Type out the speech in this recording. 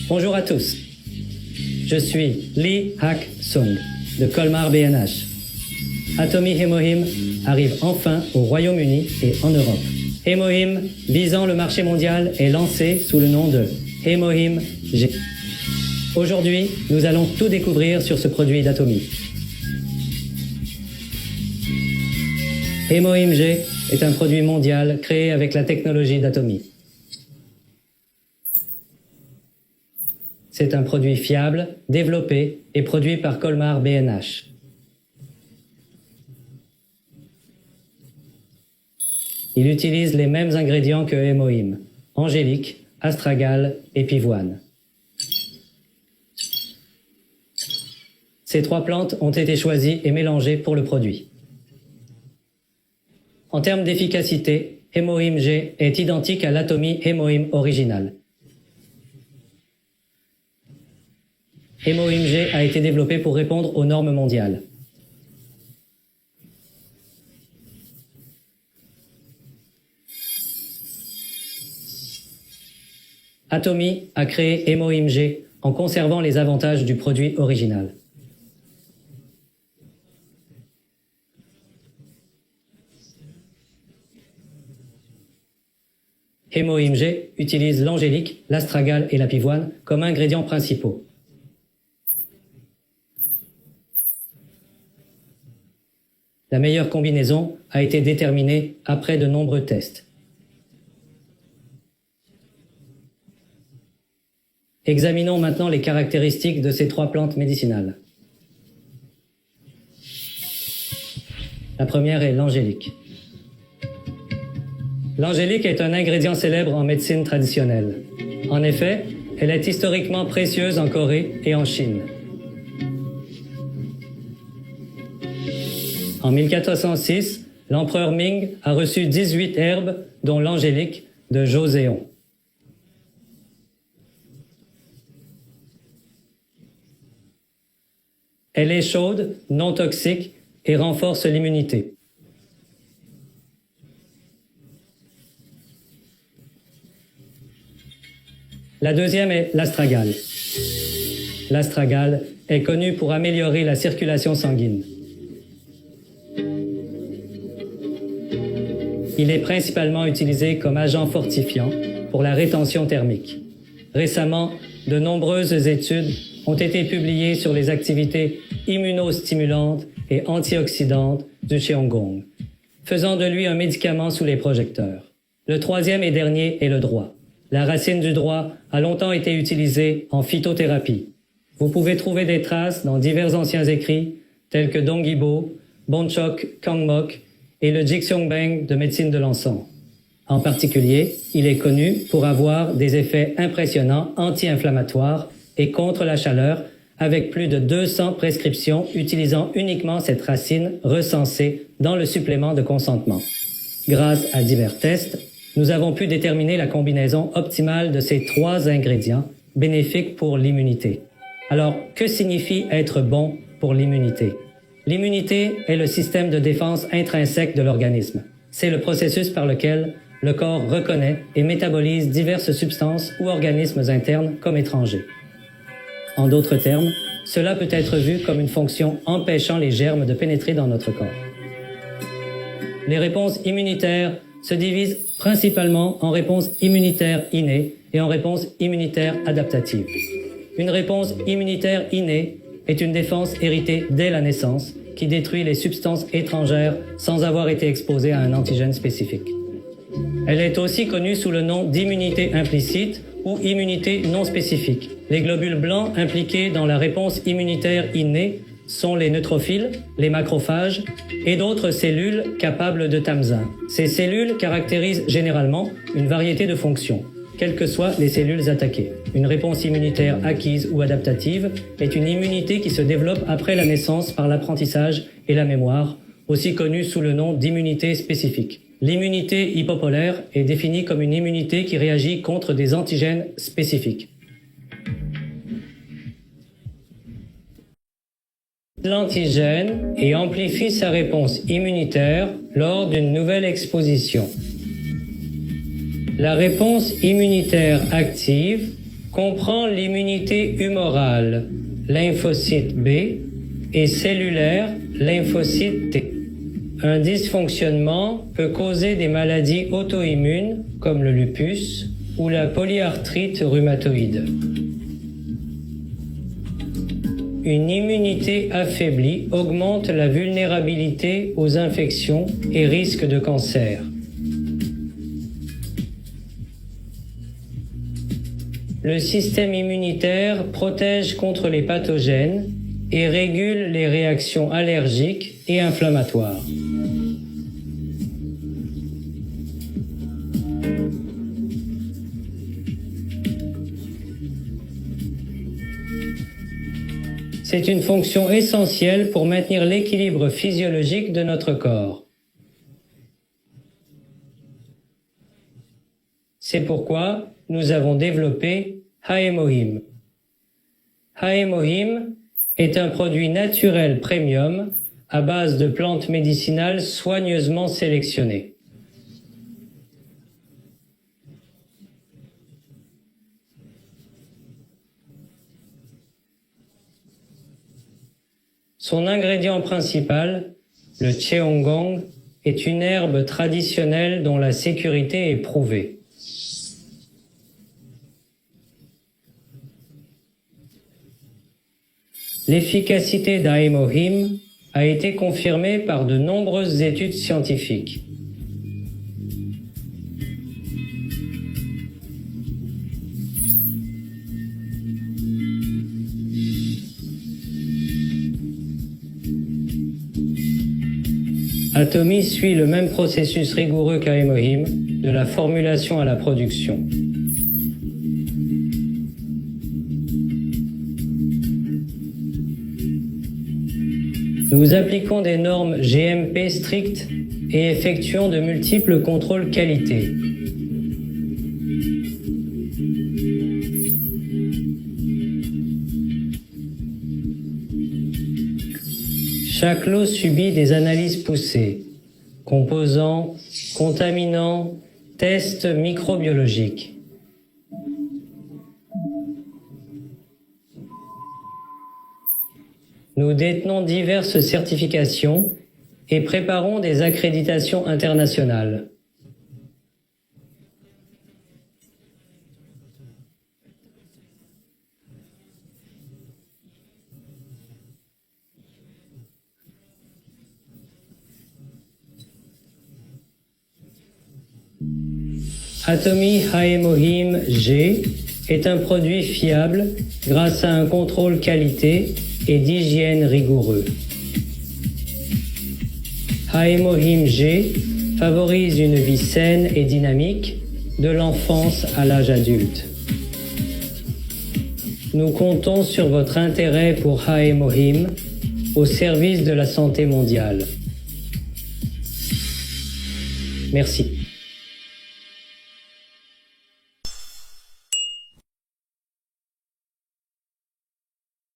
Bonjour à tous. Je suis Lee Hak-sung de Colmar BNH. Atomi Hémohym arrive enfin au Royaume-Uni et en Europe. Hémohym, visant le marché mondial, est lancé sous le nom de Hémohym G. Aujourd'hui, nous allons tout découvrir sur ce produit d'Atomi. Hémohym G est un produit mondial créé avec la technologie d'Atomi. C'est un produit fiable, développé et produit par Colmar BNH. Il utilise les mêmes ingrédients que Hémohym, angélique, astragale et pivoine. Ces trois plantes ont été choisies et mélangées pour le produit. En termes d'efficacité, Hémohym G est identique à l'Atomi Hémohym original. Hémohym G a été développé pour répondre aux normes mondiales. Atomi a créé Hémohym G en conservant les avantages du produit original. Hémohym G utilise l'angélique, l'astragale et la pivoine comme ingrédients principaux. La meilleure combinaison a été déterminée après de nombreux tests. Examinons maintenant les caractéristiques de ces trois plantes médicinales. La première est l'angélique. L'angélique est un ingrédient célèbre en médecine traditionnelle. En effet, elle est historiquement précieuse en Corée et en Chine. En 1406, l'empereur Ming a reçu 18 herbes, dont l'angélique de Joseon. Elle est chaude, non toxique et renforce l'immunité. La deuxième est l'astragale. L'astragale est connue pour améliorer la circulation sanguine. Il est principalement utilisé comme agent fortifiant pour la rétention thermique. Récemment, de nombreuses études ont été publiées sur les activités immunostimulantes et antioxydantes du Cheongong, faisant de lui un médicament sous les projecteurs. Le troisième et dernier est le droit. La racine du droit a longtemps été utilisée en phytothérapie. Vous pouvez trouver des traces dans divers anciens écrits tels que Donggibo, Bonchok Kangmok et le Jigseongbeng de médecine de l'encens. En particulier, il est connu pour avoir des effets impressionnants anti-inflammatoires et contre la chaleur, avec plus de 200 prescriptions utilisant uniquement cette racine recensée dans le supplément de consentement. Grâce à divers tests, nous avons pu déterminer la combinaison optimale de ces trois ingrédients bénéfiques pour l'immunité. Alors, que signifie être bon pour l'immunité? L'immunité est le système de défense intrinsèque de l'organisme. C'est le processus par lequel le corps reconnaît et métabolise diverses substances ou organismes internes comme étrangers. En d'autres termes, cela peut être vu comme une fonction empêchant les germes de pénétrer dans notre corps. Les réponses immunitaires se divisent principalement en réponses immunitaires innées et en réponses immunitaires adaptatives. Une réponse immunitaire innée est une défense héritée dès la naissance qui détruit les substances étrangères sans avoir été exposée à un antigène spécifique. Elle est aussi connue sous le nom d'immunité implicite ou immunité non spécifique. Les globules blancs impliqués dans la réponse immunitaire innée sont les neutrophiles, les macrophages et d'autres cellules capables de Tamsin. Ces cellules caractérisent généralement une variété de fonctions, quelles que soient les cellules attaquées. Une réponse immunitaire acquise ou adaptative est une immunité qui se développe après la naissance par l'apprentissage et la mémoire, aussi connue sous le nom d'immunité spécifique. L'immunité hypopolaire est définie comme une immunité qui réagit contre des antigènes spécifiques. L'antigène et amplifie sa réponse immunitaire lors d'une nouvelle exposition. La réponse immunitaire active comprend l'immunité humorale, lymphocyte B, et cellulaire, lymphocyte T. Un dysfonctionnement peut causer des maladies auto-immunes comme le lupus ou la polyarthrite rhumatoïde. Une immunité affaiblie augmente la vulnérabilité aux infections et risques de cancer. Le système immunitaire protège contre les pathogènes et régule les réactions allergiques et inflammatoires. C'est une fonction essentielle pour maintenir l'équilibre physiologique de notre corps. C'est pourquoi nous avons développé Haemohym. Haemohym est un produit naturel premium à base de plantes médicinales soigneusement sélectionnées. Son ingrédient principal, le cheonggong, est une herbe traditionnelle dont la sécurité est prouvée. L'efficacité d'Haemohym a été confirmée par de nombreuses études scientifiques. Atomy suit le même processus rigoureux qu'Haemohym, de la formulation à la production. Nous appliquons des normes GMP strictes et effectuons de multiples contrôles qualité. Chaque lot subit des analyses poussées, composants, contaminants, tests microbiologiques. Nous détenons diverses certifications et préparons des accréditations internationales. Atomy Haemohym G est un produit fiable grâce à un contrôle qualité et d'hygiène rigoureux. Haemohym G favorise une vie saine et dynamique de l'enfance à l'âge adulte. Nous comptons sur votre intérêt pour Haemohym au service de la santé mondiale. Merci.